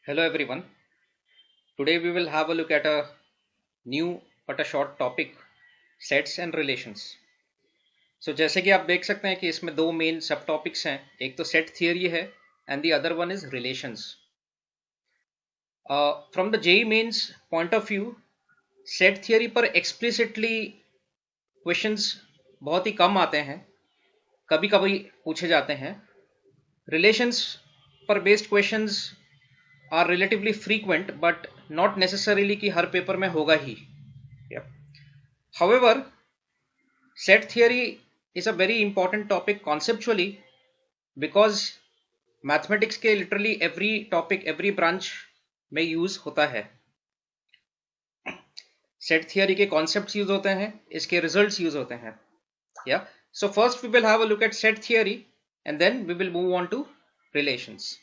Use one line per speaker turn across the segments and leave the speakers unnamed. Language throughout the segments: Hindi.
Hello everyone. Today we will have a look at a new but a short topic, sets and relations. So जैसे कि आप देख सकते हैं कि इसमें दो मेन सब टॉपिक्स हैं, एक तो सेट थियरी है and the other one is relations. From the JEE Mains point of view, set theory पर एक्सप्लिसिटली क्वेश्चंस बहुत ही कम आते हैं, कभी कभी पूछे जाते हैं. रिलेशंस पर based questions are relatively frequent but not necessarily कि हर पेपर में होगा ही. However, set theory is a very important topic conceptually because mathematics के literally every topic every branch में यूज होता है. सेट थियरी के कॉन्सेप्ट्स यूज होते हैं, इसके रिजल्ट्स यूज होते हैं. या so first we will have a look at set theory and then we will move on to relations.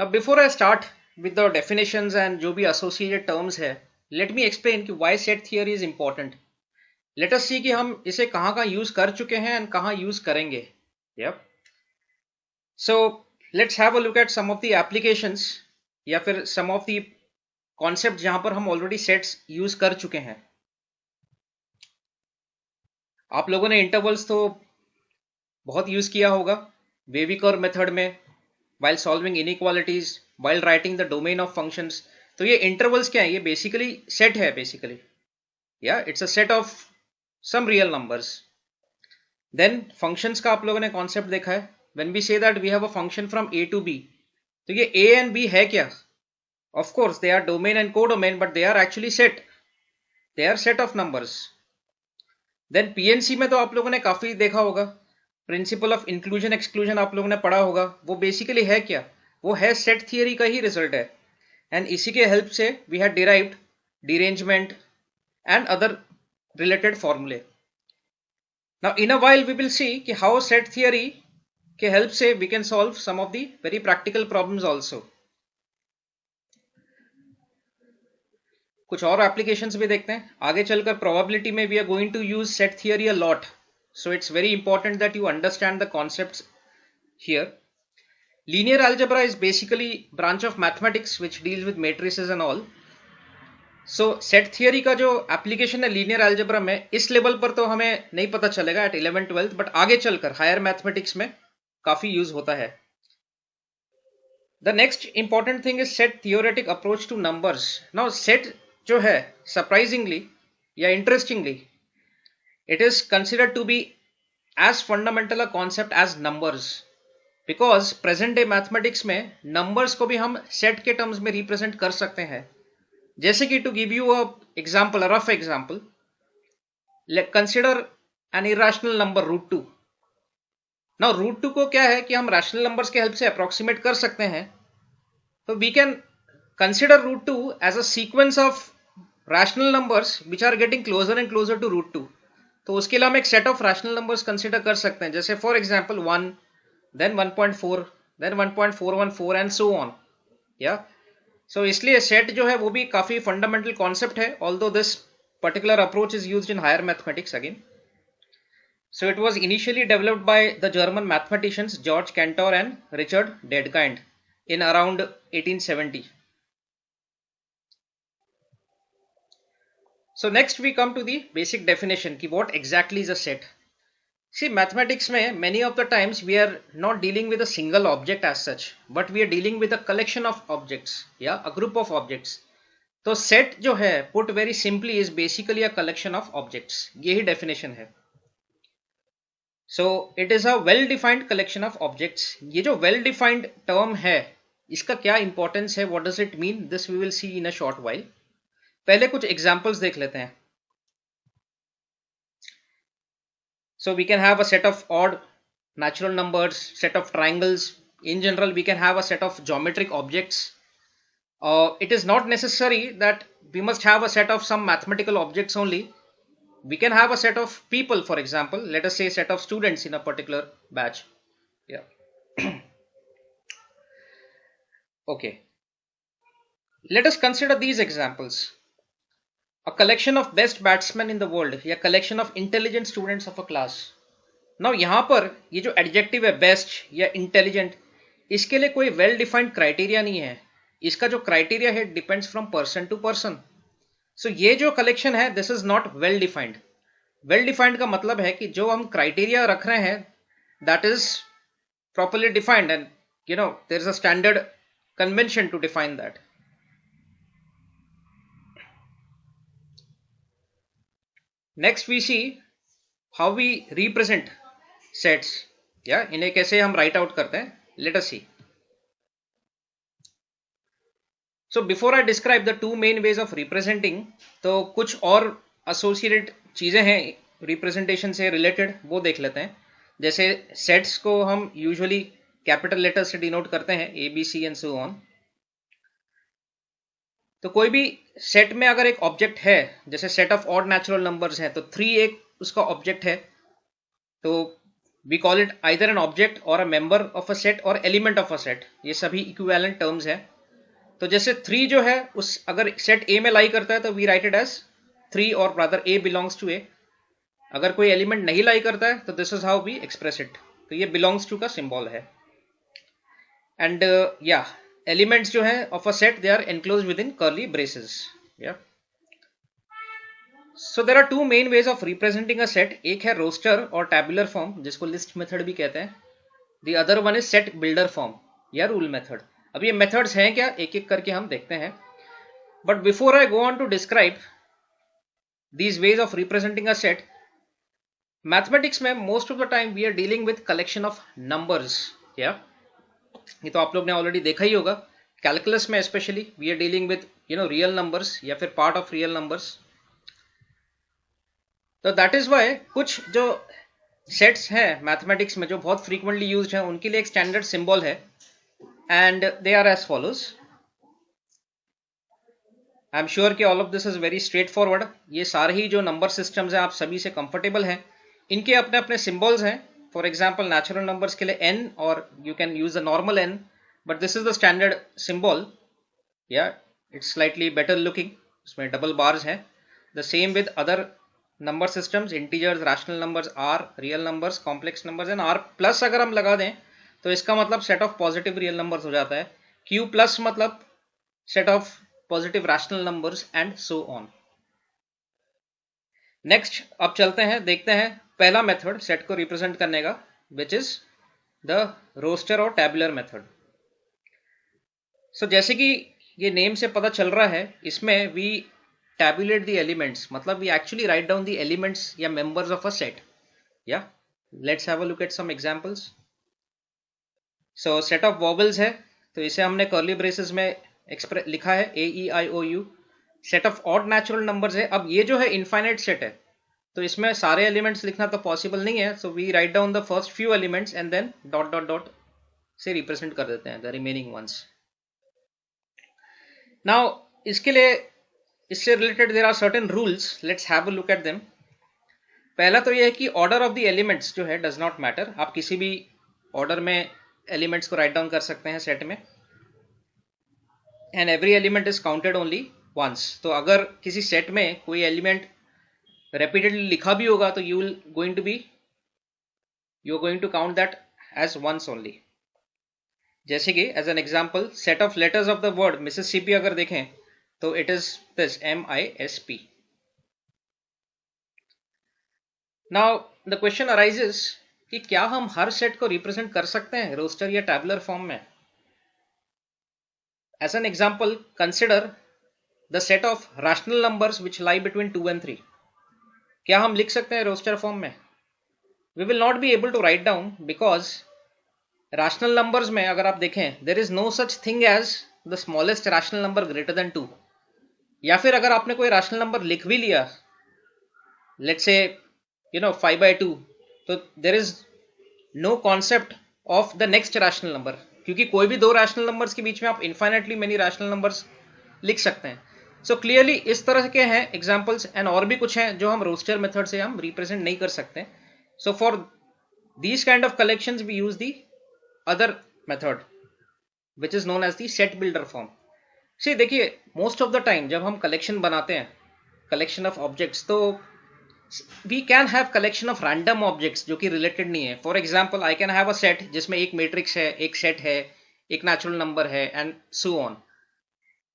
Now before I start with the definitions and जो भी associated terms है, let me explain कि why set theory is important. Let us see कि हम इसे कहाँ कहाँ यूज कर चुके हैं and कहाँ यूज करेंगे. Yep. So let's have a look at some of the applications या फिर some of the concepts जहाँ पर हम already sets यूज कर चुके हैं. आप लोगों ने intervals तो बहुत यूज किया होगा वेवी कर्व मेथड में, while solving inequalities, while writing the domain of functions. तो ये intervals क्या है? ये basically set है basically. Yeah, it's a set of some real numbers. Then functions का आप लोगों ने concept देखा है. When we say that we have a function from A to B, तो ये A and B है क्या? Of course, they are domain and codomain, but they are actually set. They are set of numbers. Then PNC में तो आप लोगों ने काफी देखा होगा. प्रिंसिपल ऑफ इंक्लूजन एक्सक्लूजन आप लोगों ने पढ़ा होगा. वो बेसिकली है क्या? वो है सेट थियरी का ही रिजल्ट है. एंड इसी के हेल्प से we had derived derangement and other related फॉर्मूले. Now in a while we will see कि हाउ सेट थियरी के हेल्प से we can solve some of the very practical problems also. कुछ और एप्लीकेशंस भी देखते हैं. आगे चलकर प्रोबेबिलिटी में we are going to use set theory a lot. So it's very important that you understand the concepts here. Linear algebra is basically branch of mathematics which deals with matrices and all. So set theory का जो application है linear algebra में, इस लेवल पर तो हमें नहीं पता चलेगा at 11th 12th, but आगे चलकर higher mathematics में काफी यूज होता है. The next important thing is set theoretic approach to numbers. Now set जो है surprisingly या interestingly, it is considered to be as fundamental a concept as numbers because present day mathematics में numbers को भी हम set के terms में represent कर सकते हैं. जैसे कि to give you a example, a rough example, consider an irrational number root 2. Now root 2 को क्या है कि हम rational numbers के help से approximate कर सकते हैं. तो we can consider root 2 as a sequence of rational numbers which are getting closer and closer to root 2. तो उसके लिए हम एक set of rational numbers consider कर सकते हैं. जैसे for example 1, then 1.4, then 1.414 and so on. या सो इसलिए सेट जो है वो भी काफी फंडामेंटल कॉन्सेप्ट है, although this particular approach is used in higher mathematics again. So it was initially developed by the German mathematicians George Cantor and Richard Dedekind in around 1870. So next we come to the basic definition ki what exactly is a set. See, mathematics mein many of the times we are not dealing with a single object as such, but we are dealing with a collection of objects, yeah, a group of objects. तो set जो है put very simply is basically a collection of objects. यही definition है. So it is a well defined collection of objects. ये जो well defined term है, इसका क्या importance है, what does it mean, this we will see in a short while. पहले कुछ examples देख लेते हैं. So we can have a set of odd natural numbers, set of triangles. In general, we can have a set of geometric objects. It is not necessary that we must have a set of some mathematical objects only. We can have a set of people, for example. Let us say a set of students in a particular batch. Yeah. Okay. Let us consider these examples. A collection of best batsmen in the world, a collection of intelligent students of a class. Now यहाँ पर ये जो एडजेक्टिव है बेस्ट या इंटेलिजेंट, इसके लिए कोई वेल डिफाइंड क्राइटेरिया नहीं है. इसका जो क्राइटेरिया है depends from person to person. So ये जो कलेक्शन है this is not well defined. Well defined का मतलब है कि जो हम क्राइटेरिया रख रहे हैं that is properly defined, and there is a standard convention to define that. Next we see how we represent sets. इन्हें कैसे हम write out करते हैं. Let us see. So before I describe the two main ways of representing, तो कुछ और associated चीजें हैं representation से related, वो देख लेते हैं. जैसे सेट्स को हम यूजुअली कैपिटल लेटर से डिनोट करते हैं, A B C and so on. तो कोई भी सेट में अगर एक ऑब्जेक्ट है, जैसे set of odd natural numbers है, तो 3 एक उसका ऑब्जेक्ट है, तो we call it either an object और a member of a set और एलिमेंट ऑफ अ सेट. ये सभी इक्विवेलेंट टर्म्स हैं. तो जैसे 3 जो है उस अगर सेट ए में लाई करता है तो वी राइट इट एज 3 और rather a belongs to A. अगर कोई एलिमेंट नहीं लाई करता है तो this is how we express it. तो ये बिलोंग्स टू का सिंबल है. एंड एलिमेंट्स जो है of a set they are enclosed within curly braces. So there are two main ways of representing a set. एक है रोस्टर और टैबुलर फॉर्म जिसको लिस्ट मेथड भी कहते हैं. The other one is set builder form या रूल मेथड. अब ये मेथड्स हैं क्या, एक एक करके हम देखते हैं. But before I go on to describe these ways of representing a set, mathematics में most of the time we are dealing with collection of numbers. ये तो आप लोग ने ऑलरेडी देखा ही होगा. कैलकुलस में specially we are dealing with real numbers या फिर पार्ट ऑफ रियल नंबर्स. तो दैट इज वाई कुछ जो सेट्स हैं मैथमेटिक्स में जो बहुत फ्रीक्वेंटली यूज्ड हैं उनके लिए एक स्टैंडर्ड सिंबल है and they are as follows. I am sure कि all of this is very straightforward. ये सारे ही जो नंबर सिस्टम्स हैं आप सभी से कंफर्टेबल हैं. इनके अपने अपने सिंबल्स हैं. फॉर एग्जाम्पल नेचुरल नंबर्स के लिए n और you can use the normal n, but this is the standard symbol. It's slightly better looking. इसमें डबल बार्स हैं. The same with other number systems, integers, rational numbers, r, real numbers, complex numbers and r plus अगर हम लगा दें तो इसका मतलब set of positive real numbers हो जाता है. q प्लस मतलब set of positive rational numbers and so on. Next अब चलते हैं, देखते हैं पहला मेथड सेट को रिप्रेजेंट करने का, विच इज द रोस्टर और टैबुलर मेथड. सो जैसे कि ये नेम से पता चल रहा है, इसमें वी टैबुलेट द एलिमेंट्स, मतलब we actually write down the elements या members of a set. Let's have a look at some examples. So set of vowels है, तो इसे हमने कर्ली ब्रेसेस में लिखा है AEIOU. Set of odd natural numbers है. अब ये जो है इनफाइनाइट सेट है, तो इसमें सारे एलिमेंट्स लिखना तो पॉसिबल नहीं है. So we write down the first few elements and then dot dot dot से रिप्रेजेंट कर देते हैं द रिमेनिंग वंस. नाउ इसके लिए, इससे related there are certain rules. Let's have a look at them. पहला तो यह है कि ऑर्डर ऑफ द एलिमेंट्स जो है डज नॉट मैटर. आप किसी भी ऑर्डर में एलिमेंट्स को राइट डाउन कर सकते हैं सेट में. And every element is counted only once. तो अगर किसी सेट में कोई एलिमेंट repeatedly लिखा भी होगा तो you are going to count that as once only. जैसे कि as an example, set of letters of the word Mississippi अगर देखें तो it is this MISP. Now the question arises कि क्या हम हर सेट को रिप्रेजेंट कर सकते हैं रोस्टर या टैबुलर फॉर्म में. As an example, consider the set of rational numbers which lie between 2 and 3. क्या हम लिख सकते हैं रोस्टर फॉर्म में? We will not be able to write down because rational numbers में अगर आप देखें there is no such thing as the smallest rational number greater than 2. या फिर अगर आपने कोई रैशनल नंबर लिख भी लिया, लेट्स से 5/2, तो there is no concept of the next rational number, क्योंकि कोई भी दो रैशनल नंबर्स के बीच में आप इनफाइनाइटली मेनी रैशनल नंबर्स लिख सकते हैं. सो क्लियरली इस तरह के हैं एग्जाम्पल्स एंड और भी कुछ हैं जो हम रोस्टर मेथड से हम रिप्रेजेंट नहीं कर सकते. So for these kind of collections we use the other method which is known as the set builder form. See देखिए, मोस्ट ऑफ द टाइम जब हम कलेक्शन बनाते हैं, कलेक्शन ऑफ ऑब्जेक्ट्स, तो we can have collection of random objects जो कि रिलेटेड नहीं है. For example I can have a set जिसमें एक मैट्रिक्स है, एक सेट है, एक नेचुरल नंबर है एंड सो ऑन.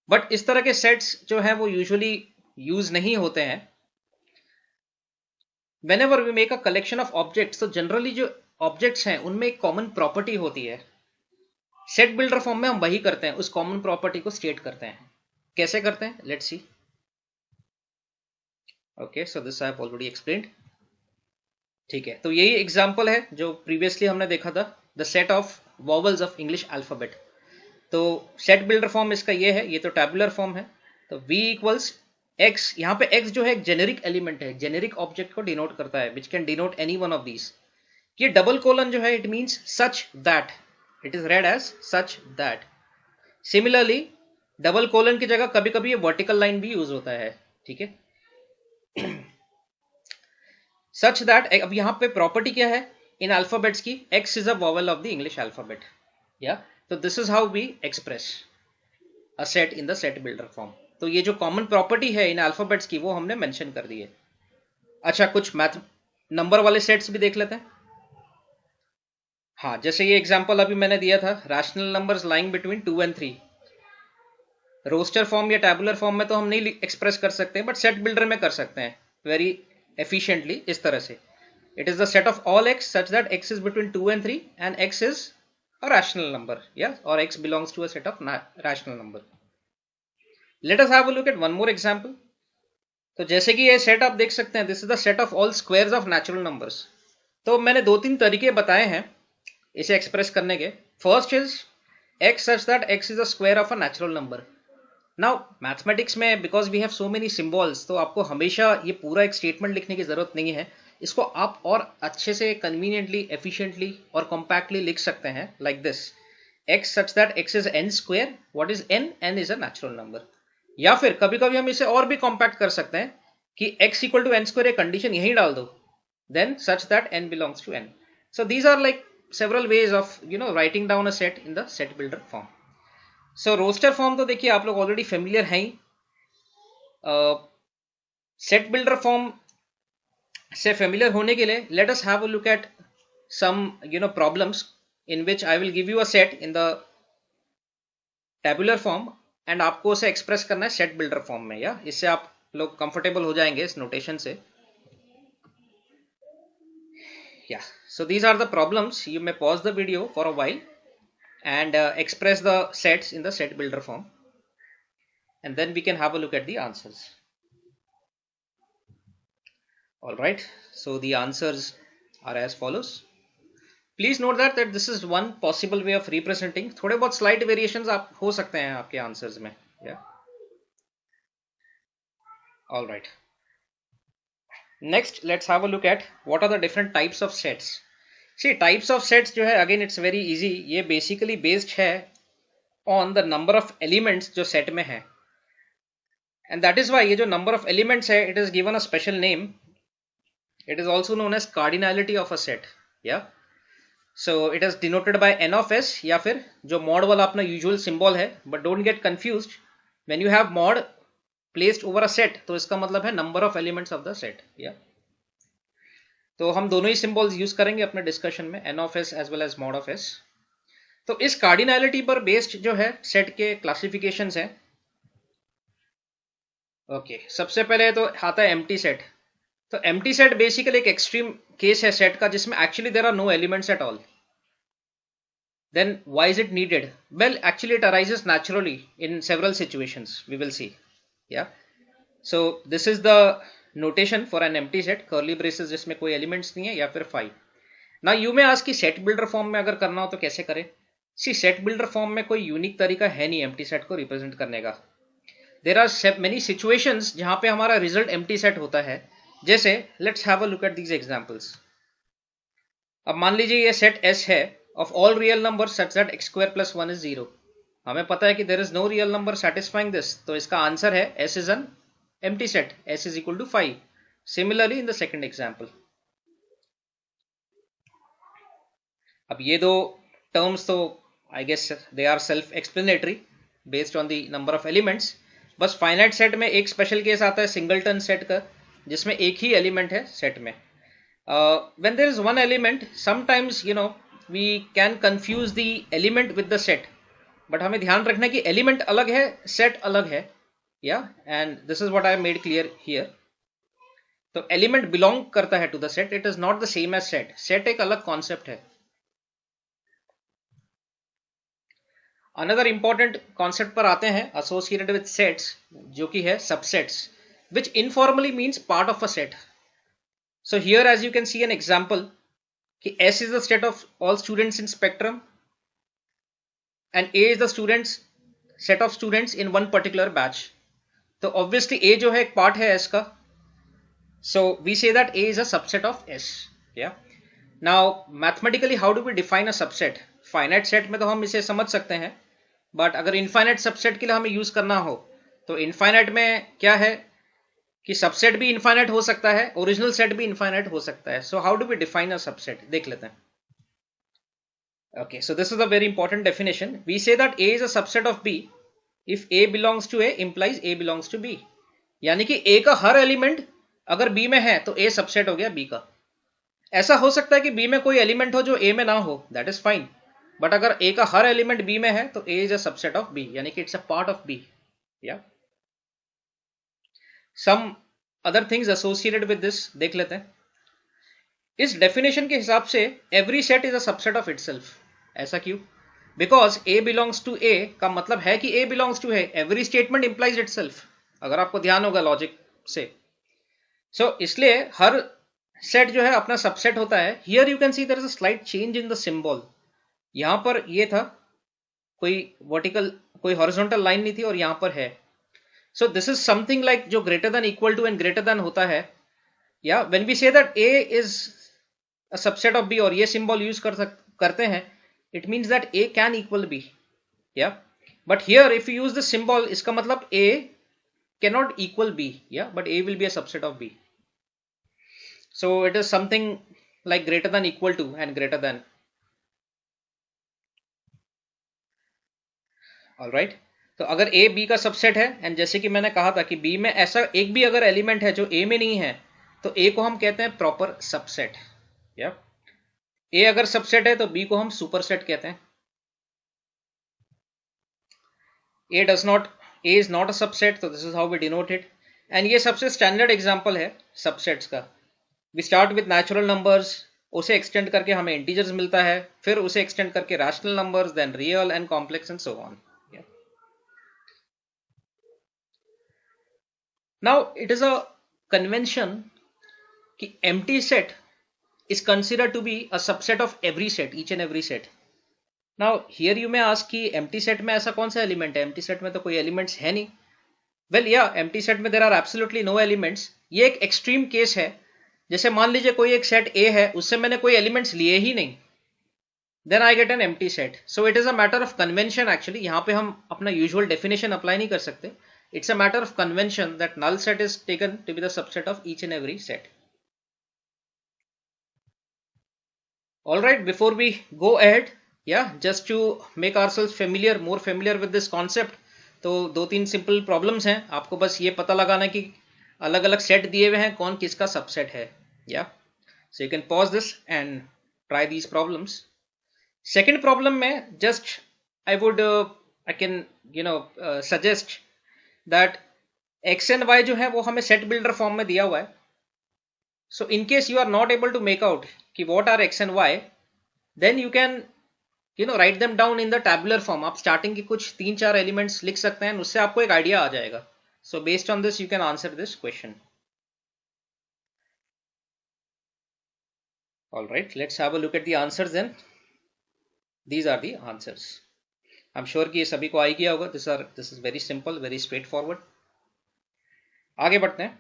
बट इस तरह के सेट्स जो है वो यूजुअली यूज नहीं होते हैं. whenever we make a collection of objects, तो जनरली जो ऑब्जेक्ट्स हैं उनमें एक कॉमन प्रॉपर्टी होती है. सेट बिल्डर फॉर्म में हम वही करते हैं, उस कॉमन प्रॉपर्टी को स्टेट करते हैं. कैसे करते हैं, let's see. Okay, so this I have already explained. ठीक है, तो यही एग्जांपल है जो प्रीवियसली हमने देखा था, the set of vowels of English alphabet. तो सेट बिल्डर फॉर्म इसका ये है, ये तो टैबुलर फॉर्म है. तो v इक्वल्स x, यहाँ पे x जो है एक जेनेरिक एलिमेंट है, जेनेरिक ऑब्जेक्ट को डिनोट करता है, which can denote any one of these. ये डबल कोलन जो है it means such that, it is read as such that. Similarly double colon की जगह कभी कभी ये वर्टिकल लाइन भी यूज होता है. ठीक है, सच दैट. अब यहाँ पे प्रॉपर्टी क्या है इन अल्फाबेट्स की, x is a vowel of the English alphabet. या तो this is how we express a set in the set builder form. तो ये जो कॉमन प्रॉपर्टी है इन अल्फाबेट्स की वो हमने मेंशन कर दी है. अच्छा, कुछ मैथ नंबर वाले सेट्स भी देख लेते हैं. हाँ, जैसे ये एग्जांपल अभी मैंने दिया था, rational numbers lying between 2 and 3. Roster form या टैबुलर फॉर्म में तो हम नहीं एक्सप्रेस कर सकते, बट सेट बिल्डर में कर सकते हैं वेरी एफिशिएंटली इस तरह से. It is the set of all x such that x is between 2 and 3 and x is a rational number, या और x belongs to a set of rational number. Let us have a look at one more example. तो जैसे कि ये सेट आप देख सकते हैं, this is the set of all squares of natural numbers. तो मैंने 2-3 तरीके बताए हैं इसे एक्सप्रेस करने के. First is x such that x is a square of a natural number. Now mathematics में because we have so many symbols, तो आपको हमेशा ये पूरा एक स्टेटमेंट लिखने की जरूरत नहीं है. इसको आप और अच्छे से कन्वीनियंटली, एफिशिएंटली और कॉम्पैक्टली लिख सकते हैं like this. x such that x is n square. what is n? n is a natural number. या फिर कभी कभी हम इसे और भी कॉम्पैक्ट कर सकते हैं कि x equal to n square, condition यही डाल दो, then such that n belongs to n. So these are like several ways of writing down a set in the set builder form. So roster form तो देखिए आप लोग ऑलरेडी फेमिलियर हैं ही. सेट बिल्डर फॉर्म से फेमिलियर होने के लिए let us have a look at some problems in which I will give you a set in the tabular form and आपको उसे एक्सप्रेस करना है सेट बिल्डर फॉर्म में. या इससे आप लोग कंफर्टेबल हो जाएंगे इस नोटेशन से. Yeah, so these are the problems. You may pause the video for a while and express the sets in the set builder form, and then we can have a look at the answers. All right, so the answers are as follows. Please note that this is one possible way of representing. थोड़े बहुत slight variations आप हो सकते हैं आपके answers में. Yeah. All right. Next, let's have a look at what are the different types of sets. See, types of sets जो है again it's very easy. ये basically based है on the number of elements जो set में है. And that is why ये जो number of elements है, it is given a special name. It is also known as cardinality of a set. Yeah. So it is denoted by n of s या फिर जो mod वाला अपना usual symbol है. But don't get confused. When you have mod placed over a set, तो इसका मतलब है number of elements of the set. Yeah. तो हम दोनों ही सिंबल्स यूज करेंगे अपने डिस्कशन में, n of s as well as mod of s. तो इस कार्डिनैलिटी पर बेस्ड जो है सेट के क्लासिफिकेशंस हैं. ओके, सबसे पहले तो आता है एम्प्टी सेट. तो एम्प्टी सेट बेसिकली एक एक्सट्रीम केस है सेट का जिसमें actually there are no elements at all. Then why is it needed? Well, actually it arises naturally in several situations, we will see. Yeah, so this is the notation for an empty set, curly braces जिसमें कोई elements नहीं है, या फिर 5. Now you may ask कि set builder form में अगर करना हो तो कैसे करें? See, set builder form में कोई यूनिक तरीका है नहीं empty set को रिप्रेजेंट करने का. There are many situations जहां पे हमारा रिजल्ट empty set होता है. जैसे let's have a look at these examples. अब मान लीजिए ये set S है of all real numbers such that x square plus 1 is 0. हमें पता है कि there is no real number satisfying this, तो इसका आंसर है S is an empty set, S is equal to 5. Similarly in the second example. अब ये दो terms तो I guess they are self explanatory based on the number of elements. बस finite set में एक special case आता है singleton set का, जिसमें एक ही एलिमेंट है सेट में. When there is one element, sometimes we can confuse the element with the set, but हमें ध्यान रखना है कि element अलग है, set अलग है. And this is what I made clear here. तो element belong करता है to the set, it is not the same as set. Set एक अलग concept है. Another important concept पर आते हैं associated with sets, जो कि है subsets, which informally means part of a set. So here as you can see an example, कि S is the set of all students in spectrum and A is the set of students in one particular batch. तो obviously A जो है एक part है S का, so we say that A is a subset of S. Now mathematically how do we define a subset? Finite set में तो हम इसे समझ सकते हैं, but अगर infinite subset के लिए हमें यूज करना हो तो infinite में क्या है कि सबसेट भी इनफाइनाइट हो सकता है, ओरिजिनल सेट भी इनफाइनाइट हो सकता है. So how do we define a subset, देख लेते हैं. Okay, so this is a very important definition. We say that A is a subset of B if a belongs to A implies a belongs to B. यानी कि ए का हर एलिमेंट अगर बी में है तो ए सबसेट हो गया बी का. ऐसा हो सकता है कि बी में कोई एलिमेंट हो जो ए में ना हो, दैट इज फाइन, बट अगर ए का हर एलिमेंट बी में है तो A is a subset of B, यानी कि it's a part of B. Some other things associated with this देख लेते हैं. इस डेफिनेशन के हिसाब से every set is a subset of itself. ऐसा क्यों? Because A belongs to A का मतलब है कि A belongs to A. Every statement implies itself. अगर आपको ध्यान होगा लॉजिक से. So इसलिए हर सेट जो है अपना सबसेट होता है. Here you can see there is a slight change in the symbol. यहां पर ये था, कोई वर्टिकल कोई हॉरिजॉन्टल लाइन नहीं थी और यहां पर है. So this is something like जो greater than equal to and greater than होता है. When we say that A is a subset of B और ये symbol use करते हैं, it means that A can equal B. But here if you use this symbol, इसका मतलब A cannot equal B. But A will be a subset of B. So it is something like greater than equal to and greater than. All right. तो अगर A B का सबसेट है, एंड जैसे कि मैंने कहा था कि B में ऐसा एक भी अगर एलिमेंट है जो A में नहीं है तो A को हम कहते हैं प्रॉपर सबसेट. A अगर सबसेट है तो B को हम सुपरसेट कहते हैं. A is not a subset, so this is how we denote it. And ये सबसे स्टैंडर्ड एग्जांपल है सबसेट्स का. We start with natural numbers, उसे एक्सटेंड करके हमें इंटीजर्स मिलता है, फिर उसे एक्सटेंड करके rational numbers, then real and complex and so on. Now it is a convention कि empty set is considered to be a subset of every set, each and every set. Now here you may ask कि empty set में ऐसा कौन सा एलिमेंट है? empty set में तो कोई एलिमेंट्स है नहीं. Well empty set में there are absolutely no elements. ये एक एक्सट्रीम केस है. जैसे मान लीजिए कोई एक सेट A है, उससे मैंने कोई एलिमेंट्स लिए ही नहीं, then I get an empty set. So it is a matter of convention actually. यहाँ पे हम अपना यूजुअल डेफिनेशन अप्लाई नहीं कर सकते. It's a matter of convention that null set is taken to be the subset of each and every set. Alright, before we go ahead, just to make ourselves more familiar with this concept, तो दो तीन सिंपल प्रॉब्लम्स हैं. आपको बस ये पता लगाना कि अलग अलग सेट दिए हुए हैं, कौन किसका सबसेट है. So you can pause this and try these problems. Second problem में just I can suggest that x and y जो है वो हमें सेट बिल्डर फॉर्म में दिया हुआ है. So in case you are not able to make out कि what are x and y, then you can write them down in the tabular form. आप स्टार्टिंग के कुछ 3-4 एलिमेंट्स लिख सकते हैं, उससे आपको एक आइडिया आ जाएगा. So based on this you can answer this question. All right, let's have a look at the answers then. These are the answers. I'm sure कि ये सभी को आ ही गया होगा. This is very simple, very straightforward. आगे बढ़ते हैं.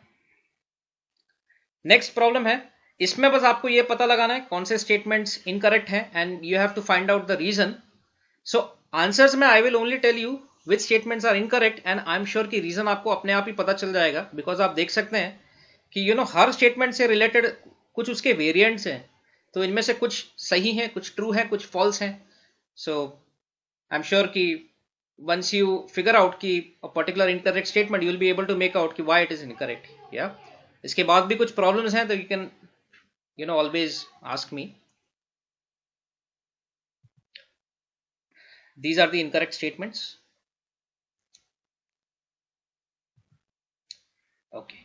नेक्स्ट प्रॉब्लम है, इसमें बस आपको ये पता लगाना है कौन से स्टेटमेंट्स इनकरेक्ट हैं and you have to find out the reason. So answers में I will only tell you which statements are incorrect and I am sure कि रीजन आपको अपने आप ही पता चल जाएगा, बिकॉज आप देख सकते हैं कि हर स्टेटमेंट से रिलेटेड कुछ उसके वेरिएंट्स हैं. तो इनमें से कुछ सही हैं, कुछ ट्रू हैं, कुछ फॉल्स हैं. सो आई एम श्योर कि once you figure out कि a particular incorrect statement, you will be able to make out कि why it is incorrect. इसके बाद भी कुछ प्रॉब्लम्स हैं तो you can always ask me. These are the incorrect statements. Okay.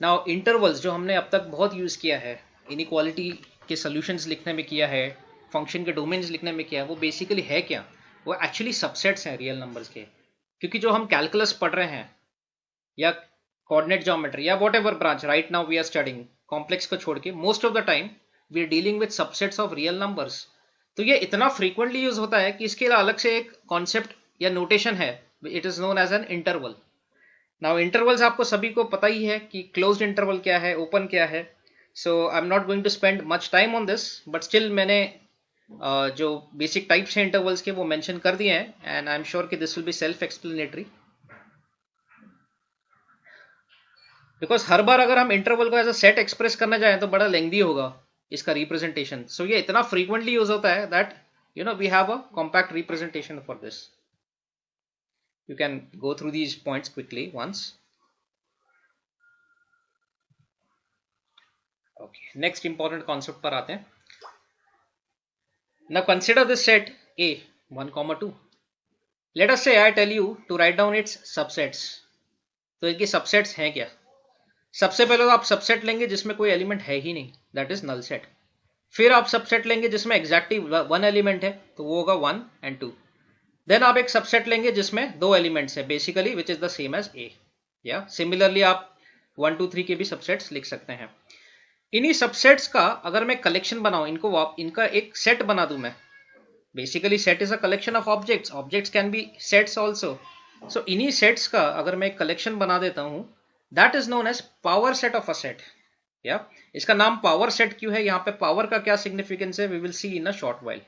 Now intervals जो हमने अब तक बहुत यूज किया है, इनइक्वालिटी के सॉल्यूशंस लिखने में किया है, फंक्शन के डोमेन्स लिखने में किया है, वो बेसिकली है क्या? वो एक्चुअली सबसेट्स हैं रियल नंबर्स के. क्योंकि जो हम कैलकुलस पढ़ रहे हैं या कोऑर्डिनेट ज्योमेट्री या whatever branch right now we are studying, complex को छोड़ के most of the time we are dealing with subsets of real numbers. तो ये इतना फ्रीक्वेंटली यूज होता है कि इसके लिए अलग से एक कॉन्सेप्ट या नोटेशन है. It is known as an interval. Now intervals आपको सभी को पता ही है कि क्लोज्ड इंटरवल क्या है, ओपन क्या है. So I am not going to spend much time on this, but still मैंने जो बेसिक टाइप्स हैं इंटरवल्स के वो मेंशन कर दिए हैं एंड आई एम श्योर कि this will be self explanatory. Because हर बार अगर हम इंटरवल को एज अ सेट एक्सप्रेस करना चाहें तो बड़ा लेंथी होगा इसका रिप्रेजेंटेशन. सो ये इतना फ्रीक्वेंटली यूज होता है that we have a compact representation for this. You can go through these points quickly once. Okay, next important concept पर आते हैं. Now consider this set A 1, 2. Let us say I tell you to write down its subsets. तो इनकी subsets हैं क्या? सबसे पहले तो आप सबसेट लेंगे जिसमें कोई एलिमेंट है ही नहीं, दैट इज नल सेट. फिर आप सबसेट लेंगे जिसमें एग्जैक्टली वन एलिमेंट है, तो वो होगा 1 and 2. देन आप एक सबसेट लेंगे जिसमें दो एलिमेंट्स है basically which is the same as A. या सिमिलरली आप 1, 2, 3 के भी सबसेट्स लिख सकते हैं. इन्हीं सबसेट्स का अगर मैं कलेक्शन बनाऊं, इनका एक सेट बना दूं मैं. Basically set is a collection of objects. Objects can be sets also. So इन्हीं सेट्स का अगर मैं एक कलेक्शन बना देता हूं, that is known as power set of a set. या इसका नाम पावर सेट क्यों है, यहां पे पावर का क्या सिग्निफिकेंस है, we will see in a short while.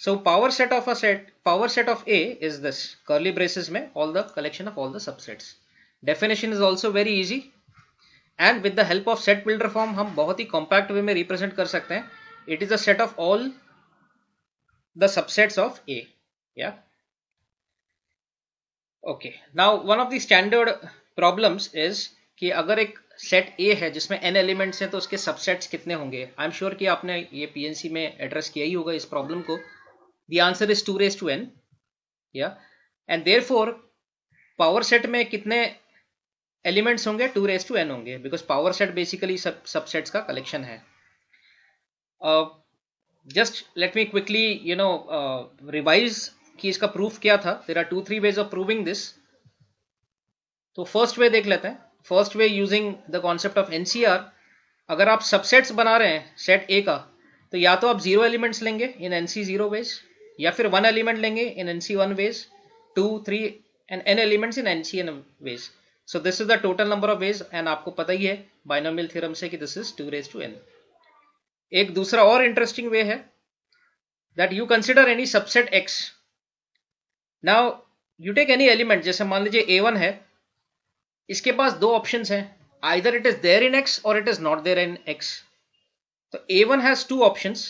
So power set of A is this curly braces में all the collection of all the subsets. Definition is also very easy and with the help of set builder form हम बहुत ही compact way में represent कर सकते हैं. It is a set of all the subsets of A. Yeah. Okay. Now one of the standard problems is कि अगर एक सेट A है जिसमें n एलिमेंट्स हैं तो उसके सबसेट्स कितने होंगे. आई एम श्योर कि आपने ये PNC में एड्रेस किया ही होगा इस प्रॉब्लम को. The answer is 2 raised to n. Yeah. And therefore power set में कितने elements होंगे, 2 raised to n होंगे, because power set basically subsets का collection है. Just let me quickly revise कि इसका proof क्या था. There are 2-3 ways of proving this. तो first way देख लेते हैं. First way using the concept of NCR. अगर आप subsets बना रहे हैं set A का, तो या तो आप 0 elements लेंगे in NC 0 ways, या फिर 1 एलिमेंट लेंगे इन NC 1 ways, 2, 3 and n elements in NC n ways. So this is the total number of ways and आपको पता ही है बाइनोमियल थ्योरम से कि this is 2 raised to n. एक दूसरा और इंटरेस्टिंग वे है that you consider any subset x. Now you take any element, जैसे मान लीजिए A1 है, इसके पास दो ऑप्शंस हैं, either it is there in x or it is not there in x. तो A1 has two options.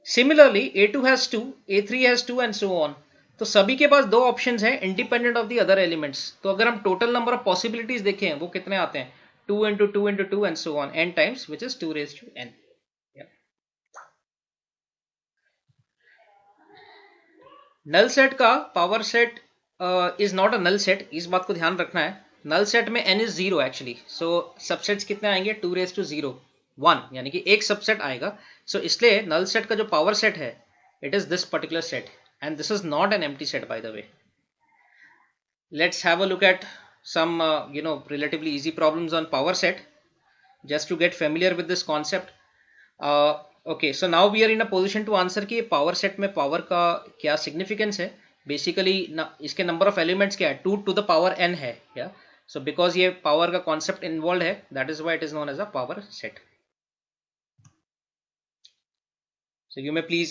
Similarly, A2 has 2, A3 has 2 and so on. तो सभी के पास दो ऑप्शंस हैं independent of the other elements. तो अगर हम टोटल नंबर ऑफ पॉसिबिलिटीज देखें वो कितने आते हैं, 2 into 2 into 2 and so on, n times, which is 2 raised to n. Null set का power set is not a null set, इस बात को ध्यान रखना है. नल सेट में n is 0 actually. So subsets कितने आएंगे, 2 raised to 0, 1, यानी कि एक सबसेट आएगा. सो इसलिए नल सेट का जो पावर सेट है, it is this particular set and this is not an empty set by the way. Let's have a look eight some relatively easy problems on power set just to get familiar with this concept. Okay, so now we are in a position to answer कि power set में power का क्या significance है. Basically इसके number of elements क्या है, 2 to the power n है. Yeah, so because ये power का concept involved है, that is why it is known as a power set. So you may please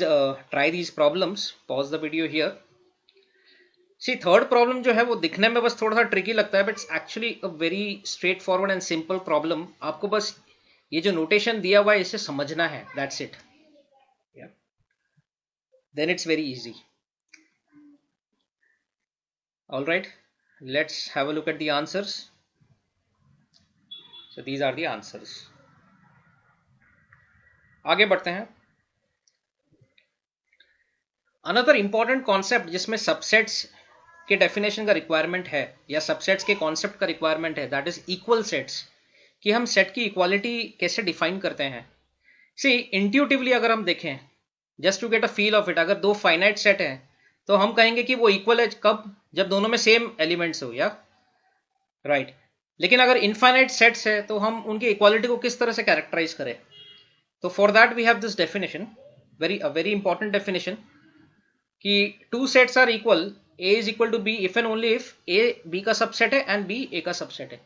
try these problems. Pause the video here. See, third problem जो है वो दिखने में बस थोड़ा सा ट्रिकी लगता है, but it's actually a very straight forward and simple problem. आपको बस ये जो नोटेशन दिया हुआ है इसे समझना है, that's it. Then it's very easy. Alright, let's have a look at the answers. So these are the answers. आगे बढ़ते हैं. Another important concept जिसमें सबसेट्स के डेफिनेशन का रिक्वायरमेंट है या सबसेट्स के कॉन्सेप्ट का रिक्वायरमेंट है, दैट इज इक्वल सेट्स. कि हम सेट की इक्वालिटी कैसे डिफाइन करते हैं. सी इंट्यूटिवली अगर हम देखें, just to get a feel of it, अगर दो फाइनाइट सेट हैं तो हम कहेंगे कि वो इक्वल है कब, जब दोनों में सेम एलिमेंट्स हो, या राइट. लेकिन अगर इनफाइनाइट सेट्स है तो हम उनकी इक्वालिटी को किस तरह से कैरेक्टराइज करें. तो for that we have this definition, very important definition, कि two sets are equal, A is equal to B if and only if A B का सबसेट है and B A का सबसेट है.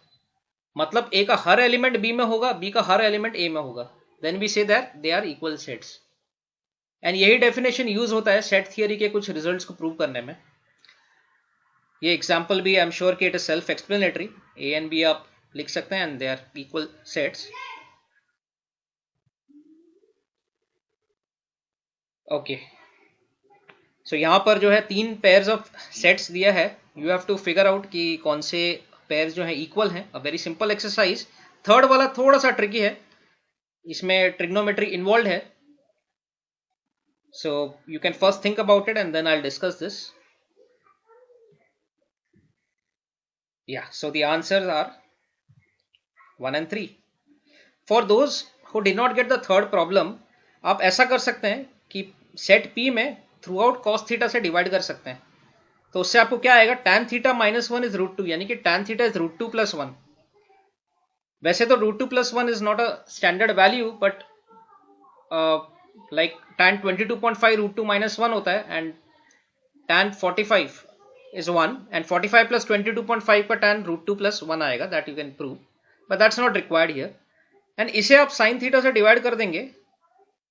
मतलब A का हर एलिमेंट B में होगा, B का हर एलिमेंट A में होगा. Then we say that they are equal sets. And यही डेफिनेशन यूज होता है सेट थियरी के कुछ रिजल्ट्स को प्रूव करने में. ये एग्जांपल भी आई एम श्योर कि it is self explanatory. A and B आप लिख सकते हैं and they are equal sets. Okay. सो यहाँ पर जो है 3 पेयर्स ऑफ सेट्स दिया है. You have to figure out कि कौन से पेयर्स जो है इक्वल हैं. A very simple exercise. Third वाला थोड़ा सा ट्रिकी है, इसमें ट्रिग्नोमेट्री इन्वॉल्व है. So you can first think about it and then I will discuss this. Yeah so the answers are 1 and 3. For those who did not get the third problem, आप ऐसा कर सकते हैं कि सेट P में थ्रू आउट कॉस थीटा से डिवाइड कर सकते हैं. तो उससे आपको क्या आएगा, tan थीटा -1 इज √2, यानी कि tan थीटा इज √2 + 1. वैसे तो √2 + 1 is not a standard value, but like tan 22.5 √2 - 1 होता है, एंड tan 45 इज 1, एंड 45 + 22.5 का tan √2 + 1 आएगा. That you can prove, but that's not required here. And इसे आप sin थीटा से डिवाइड कर देंगे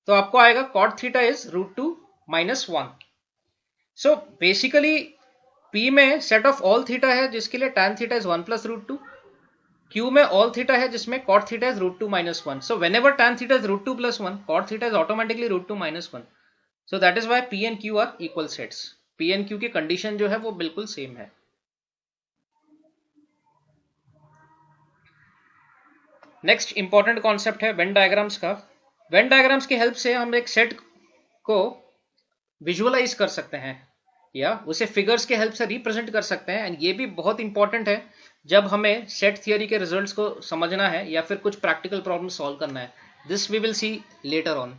तो आपको आएगा cot theta is √2 - 1. So basically P में सेट ऑफ ऑल थीटा है जिसके लिए tan थीटा इज 1 + √2. Q में ऑल थीटा है जिसमें cot theta is √2 - 1. So whenever tan theta is √2 + 1, cot theta is automatically √2 - 1. So that is why P and Q are equal sets. P and Q की कंडीशन जो है वो बिल्कुल सेम है. नेक्स्ट इंपॉर्टेंट कॉन्सेप्ट है वेन डायग्राम्स का. वेन डायग्राम्स की हेल्प से हम एक सेट को विजुअलाइज कर सकते हैं या उसे फिगर्स के हेल्प से रिप्रेजेंट कर सकते हैं. एंड ये भी बहुत इंपॉर्टेंट है जब हमें सेट थियरी के रिजल्ट्स को समझना है या फिर कुछ प्रैक्टिकल प्रॉब्लम सॉल्व करना है. This we will see later on.